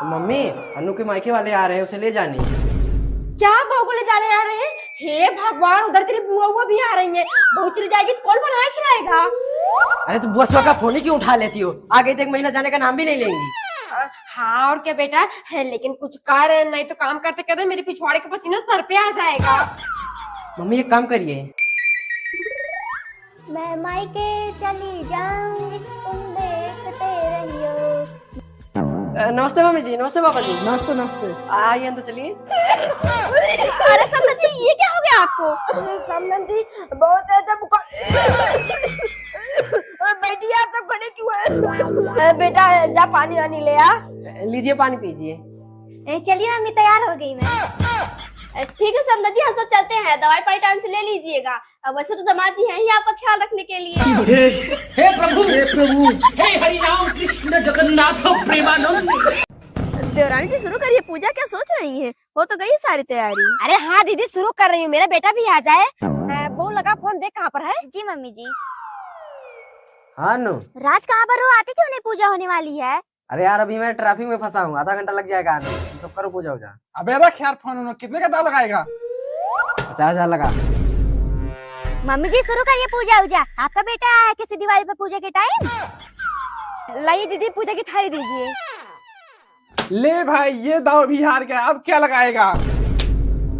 Mummy, अनु के मायके वाले आ रहे हैं, उसे ले जानी। क्या बहू को ले जाने आ रहे हैं? हे भगवान, उधर तेरी बुआ भी आ रही है। बहू चली जाएगी तो कौन बनाए खिलाएगा? अरे तो बुआ का फोन ही क्यों उठा लेती हो? आ गई तो 1 महीना जाने का नाम भी नहीं लेंगी। हाँ और क्या बेटा है, लेकिन कुछ कर, नहीं तो काम करते करते मेरे पिछवाड़े का पसीना सर पे आ जाएगा। मम्मी एक काम करिए, मैं मायके चली जाऊंगी, तुम देखते रहियो। नमस्ते मम्मी जी, नमस्ते पापा जी। नमस्ते नमस्ते। आइए अंदर चलिए। अरे समझ जी, ये क्या हो गया आपको? समन जी बहुत ज्यादा बुखार। बेटी आप सब खड़े क्यों है? बेटा जा पानी वानी ले आ। लीजिए पानी पीजिए। चलिए मम्मी, तैयार हो गई मैं। ठीक है समझ जी, हम सब चलते हैं। दवाई पानी टाइम से ले लीजिएगा। अब वैसे तो दामाद जी हैं ही आपका ख्याल रखने के लिए। हे प्रभु, हे हरि राम कृष्ण जगन्नाथ प्रेमानंद। देवरानी जी शुरू करिए, पूजा क्या सोच रही हैं? हो तो गई सारी तैयारी। अरे हाँ दीदी, शुरू कर रही हूँ, मेरा बेटा भी आ जाए। बहू लगा फोन, देख कहाँ पर है। जी मम्मी जी। हाँ अनु। राज कहाँ पर हो? आते क्यों नहीं? पूजा होने वाली है। अरे यार अभी मैं ट्रैफिक में फंसा हूँ, आधा घंटा लग जाएगा आने। तो करो पूजा उजा। अबे रख यार फोन, उन्होंने कितने का दाम लगाएगा? 50,000 लगा। मम्मी जी शुरू करिए पूजा उजा। आपका बेटा आया है किसी दिवाली पे पूजा के टाइम? लाइए दीदी, पूजा की थाली दीजिए। ले भाई, ये दाव भी हार गया, अब क्या लगाएगा?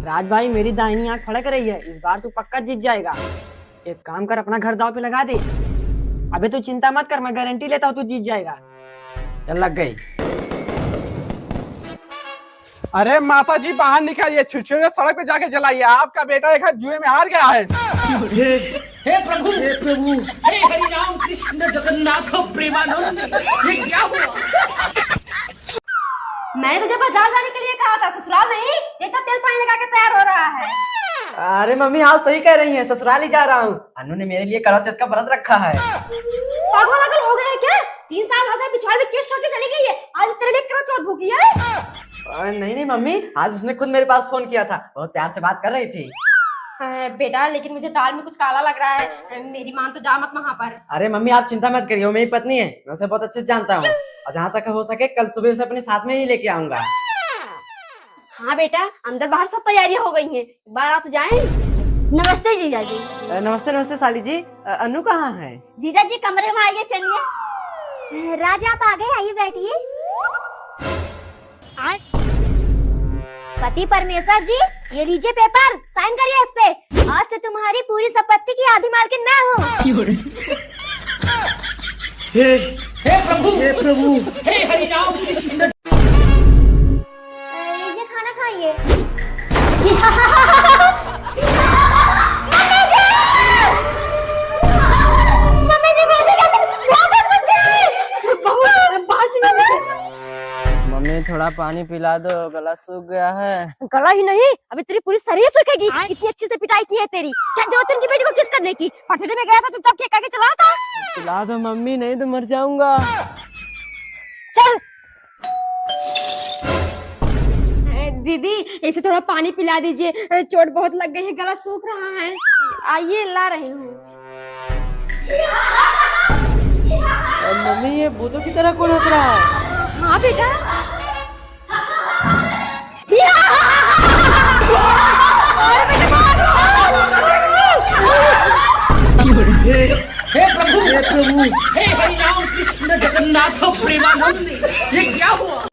राज भाई मेरी दाहिनी आंख फड़क रही है, इस बार तू पक्का जीत जाएगा। एक काम कर, अपना घर दाव पे लगा दे। अबे तू चिंता मत कर, मैं गारंटी लेता हूँ तू जीत जाएगा। चल लग गई। अरे माता जी बाहर निकालिए, छुच्छे सड़क पे जाके जलाइए। आपका बेटा एक जुए में हार गया है। हे प्रभु, हे हरि राम कृष्ण जगन्नाथ प्रेमानंद। ये क्या हुआ? मैंने तुझे बाजार जाने के लिए कहा था, ससुराल नहीं। एक तो तेल पानी लगा के तैयार हो रहा है। अरे मम्मी आप सही कह रही हैं, ससुराल ही जा रहा हूँ। अनु ने मेरे लिए करवा चौथ का व्रत रखा है। पागल हो गए क्या? 3 साल हो गए, पिछवाड़े में किस्त होके चली गई है। आज तेरे लिए करवा चौथ भूखी है। नहीं मम्मी, आज उसने खुद मेरे पास फोन किया था, बहुत प्यार से बात कर रही थी। बेटा लेकिन मुझे दाल में कुछ काला लग रहा है। मेरी मान तो जा मत वहाँ पर। अरे मम्मी आप चिंता मत करिए, वो मेरी पत्नी है, मैं उसे बहुत अच्छे से जानता हूँ। और जहाँ तक हो सके कल सुबह उसे अपने साथ में ही लेके आऊंगा। हाँ बेटा, अंदर बाहर सब तैयारियां हो गई हैं, बाहर आप तो जाएं। नमस्ते जीजा जी। नमस्ते नमस्ते साली जी। अनु कहाँ है? जीजा जी कमरे में आइए, चलिए। राज आप आ गए, आइए बैठिए। पति परमेश्वर जी, ये लीजिए पेपर, साइन करिए इस पे। आज से तुम्हारी पूरी संपत्ति की आधी मालकिन मैं हूँ। हे प्रभु, हे हरि राम कृष्ण। लीजिए खाना खाइए। मम्मी थोड़ा पानी पिला दो, गला सूख गया है। गला ही नहीं, अभी तेरी पूरी शरीर सूखेगी। इतनी अच्छी से पिटाई की है तेरी। क्या जरूरत उनकी बेटी को किस करने की? पटरी में गया था, चुपचाप केक आके चला था। पिला दो मम्मी, नहीं तो मर जाऊंगा। चल दीदी, इसे थोड़ा पानी पिला दीजिए, चोट बहुत लग गई है, गला सूख रहा है। आइए ला रही हूँ। मम्मी ये भूतों की तरह कौन हंस रहा है? हाँ बेटा। हे प्रभु, हे हरि राम कृष्ण जगन्नाथ प्रेमानंद। ये क्या हुआ?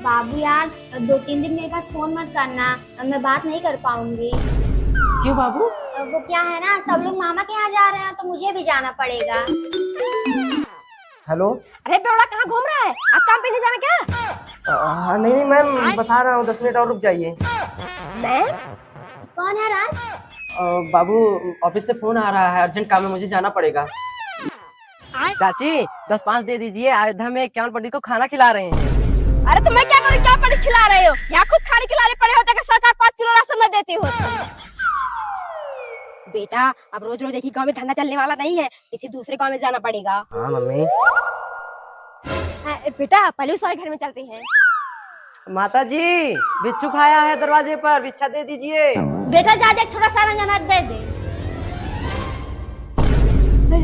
बाबू यार 2-3 दिन मेरे पास फोन मत करना, मैं बात नहीं कर पाऊंगी। क्यों बाबू? वो क्या है ना, सब लोग मामा के यहाँ जा रहे हैं तो मुझे भी जाना पड़ेगा। हेलो। अरे बेवड़ा कहाँ घूम रहा है? आज काम पे नहीं जाना क्या? हाँ नहीं मैम, बस आ रहा हूँ, 10 मिनट और रुक जाइए। मैं? कौन है राज? बाबू ऑफिस से फोन आ रहा है, अर्जेंट काम है, मुझे जाना पड़ेगा। चाची 10-5 दे दीजिए, अयोध्या में 51 पंडित को खाना खिला रहे हैं। अरे तो मैं क्या करूँ? क्या पंडित खिला रहे हो? यहाँ खुद खाने खिलाने पड़े होते कि सरकार 5 किलो राशन न देती हो। बेटा अब रोज रोज एक ही गाँव में धंधा चलने वाला नहीं है, किसी दूसरे गाँव में जाना पड़ेगा। हाँ मम्मी। बेटा पहले उस वाले घर में चलते हैं। माता जी बिच्छू खाया है दरवाजे पर, बिच्छा दे दीजिए। बेटा जा देख, थोड़ा सा नमक दे दे।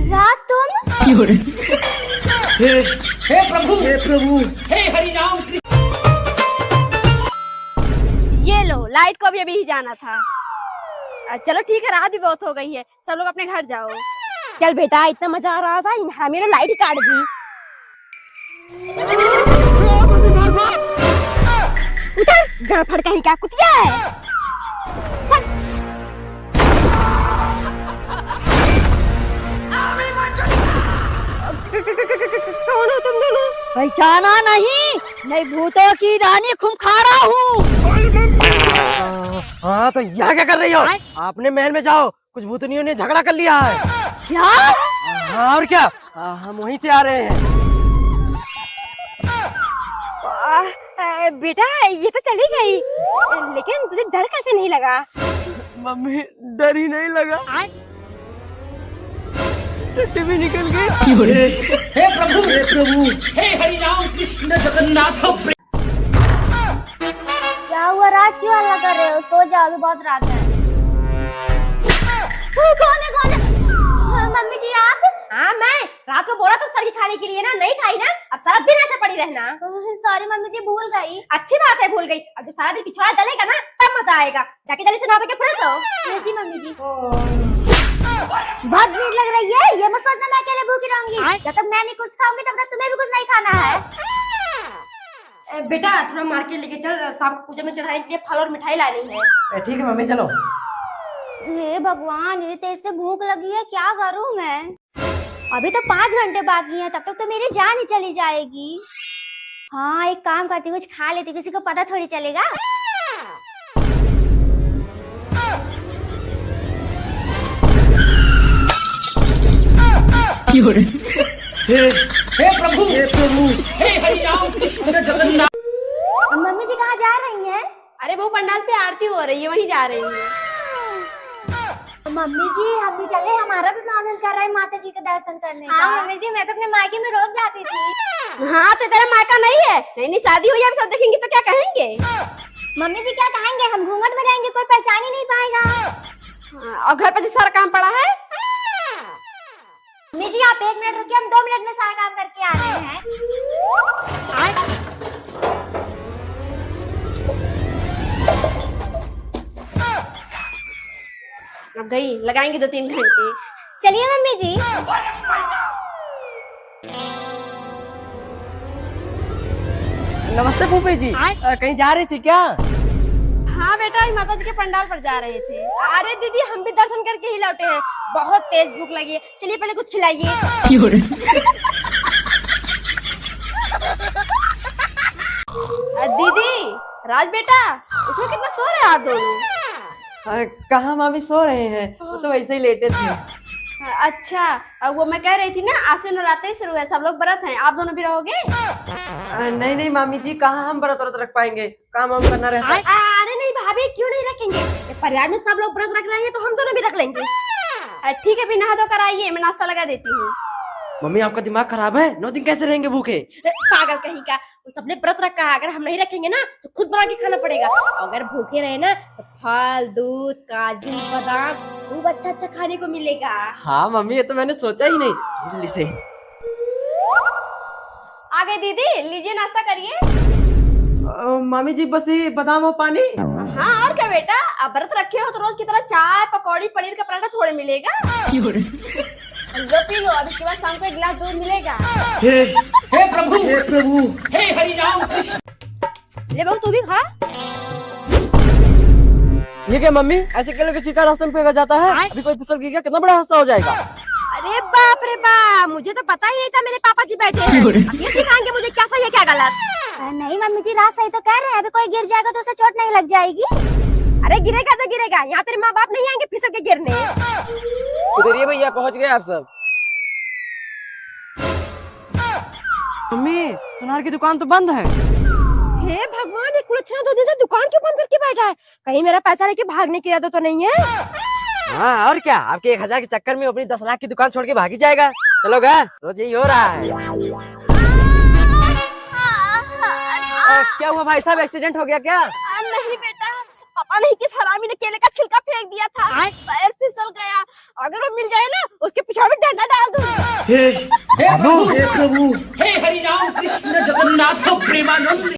राज तुम? हे प्रभु, हे हरि राम कृष्ण। लाइट को भी अभी ही जाना था। चलो ठीक है, रात भी बहुत हो गई है, सब लोग अपने घर जाओ। चल बेटा, इतना मजा आ रहा था, मेरा लाइट ही काट दी। उधर गड़फड़ कहीं का कुतिया है। कौन हो तुम दोनों? पहचाना नहीं? मैं भूतों की रानी खूंखारा हूँ। हाँ तो यहाँ क्या कर रही हो? आपने महल में जाओ, कुछ भूतनियों ने झगड़ा कर लिया है। क्या? हाँ और क्या, हम वहीं से आ रहे हैं। बेटा ये तो चली गई, लेकिन तुझे डर कैसे नहीं लगा? मम्मी डर ही नहीं लगा, टट्टी भी निकल गई। हे प्रभु हे हरि राम कृष्ण जगन्नाथ क्या हुआ राज, क्यों हल्ला कर रहे हो? सो जाओ, अभी बहुत रात है। कौन है? मम्मी जी आप? हाँ मैं रात को बोला तो सर की खाने के लिए ना, नहीं खाई ना, अब सारा दिन ऐसे पड़ी रहना। सॉरी मम्मी जी, भूल गई। अच्छी बात है, भूल गई। अब जब सारा दिन पिछवाड़ा डलेगा ना, तब मजा आएगा। जाके जल्दी से नहा धो के फ्रेश हो। जी मम्मी जी। बहुत नींद लग रही है, ये मत सोचना मैं अकेले भूखी रहूंगी। जब तक मैं नहीं कुछ खाऊंगी तब तक तुम्हें भी कुछ नहीं खाना है। बेटा थोड़ा मार्केट लेके चल, शाम को पूजा में चढ़ाने के लिए फल और मिठाई लानी है। ठीक है मम्मी चलो। हे भगवान, इतनी तेज से भूख लगी है, क्या करूं मैं? अभी तो 5 घंटे बाकी हैं, तब तक तो मेरी जान ही चली जाएगी। हाँ एक काम करती हूँ, कुछ खा लेती, किसी को पता थोड़ी चलेगा। हे प्रभु हे हरि राम कृष्ण जगन्नाथ। मम्मी जी कहाँ जा रही हैं? अरे वो पंडाल पे आरती हो रही है, वहीं जा रही है। मम्मी जी हम भी चले, हमारा भी मन कर रहा है माता जी के दर्शन करने का। हाँ मम्मी जी, मैं तो अपने मायके में रोज जाती थी। हाँ तो तेरा मायका नहीं है? नहीं शादी हुई, हम सब देखेंगे तो क्या कहेंगे? मम्मी जी क्या कहेंगे, हम घूंघट में रहेंगे, कोई पहचान ही नहीं पाएगा। और घर पर जो सारा काम पड़ा है। मम्मी जी आप 1 मिनट रुकिए, हम 2 मिनट में सारा काम करके आ रहे हैं। अब गई, लगाएंगे 2-3 घंटे। चलिए मम्मी जी। नमस्ते फूफी जी, कहीं जा रही थी क्या? हाँ बेटा, माता जी के पंडाल पर जा रहे थे। अरे दीदी हम भी दर्शन करके ही लौटे हैं, बहुत तेज भूख लगी है। चलिए पहले कुछ खिलाइए। दीदी राज बेटा उठो, कितना सो रहे हैं आप दोनों? कहाँ मामी, सो रहे हैं, वो तो वैसे ही लेटे थे। अच्छा वो मैं कह रही थी ना, आज से नवरात्रि शुरू है, सब लोग व्रत हैं, आप दोनों भी रहोगे? नहीं नहीं मामी जी, कहाँ हम व्रत रख पाएंगे, काम हम करना रहता है। अरे नहीं भाभी, क्यों नहीं रखेंगे? परिवार में सब लोग व्रत रख रहे हैं तो हम दोनों भी रख लेंगे। ठीक है, भी नहा धो कर आइए, मैं नाश्ता लगा देती हूँ। मम्मी आपका दिमाग खराब है, 9 दिन कैसे रहेंगे भूखे? पागल कहीं का, सबने व्रत रखा है, अगर हम नहीं रखेंगे ना तो खुद बना के खाना पड़ेगा। अगर भूखे रहे ना तो फल, दूध, काजू, बादाम खूब अच्छा अच्छा खाने को मिलेगा। हाँ मम्मी, ये तो मैंने सोचा ही नहीं। जल्दी से आ गए दीदी, लीजिए नाश्ता करिए। मामी जी बस ये बादाम और पानी। हाँ और क्या बेटा, अब व्रत रखे हो तो रोज की तरह चाय, पकौड़ी, पनीर का पराठा थोड़े मिलेगा। लो पी लो, अब इसके बाद शाम को 1 गिलास दूध मिलेगा। हे प्रभु हे हरि राम कृष्ण। ले बहू तू भी खा। ये क्या मम्मी, ऐसे केले का छिलका रास्ते में फेंका जाता है? अभी कोई फिसल गया, कितना बड़ा हादसा हो जाएगा। अरे बाप रे बाप, मुझे तो पता ही नहीं था मेरे पापा जी बैठे हैं। अब ये सिखाएंगे मुझे क्या सही है क्या गलत। नहीं मम्मी जी, रात सही तो कह रहे हैं, अभी कोई गिर जाएगा तो उसे चोट नहीं लग जाएगी। अरे गिरेगा जो गिरेगा, यहाँ तेरे माँ बाप नहीं आएंगे फिसल के गिरने। उधर भैया पहुंच गए आप सब। मम्मी सुनार की दुकान तो बंद है। हे भगवान, ये कुलच्छना 2 दिन से दुकान क्यों बंद करके बैठा है? कहीं मेरा पैसा लेके भागने की इरादा तो नहीं है? हाँ और क्या, आपके 1000 के चक्कर में अपनी 10 लाख की दुकान छोड़ के भागी जाएगा। चलो घर, रोज यही हो रहा है। क्या हुआ भाई साहब, एक्सीडेंट हो गया क्या? नहीं बेटा, पता नहीं किस हरामी ने केले का छिलका फेंक दिया था, पैर फिसल गया। अगर वो मिल जाए ना, उसके पीछे भी डंडा डाल दूंगा। हे प्रभु हे हरि राम कृष्ण जगन्नाथ प्रेमानंद।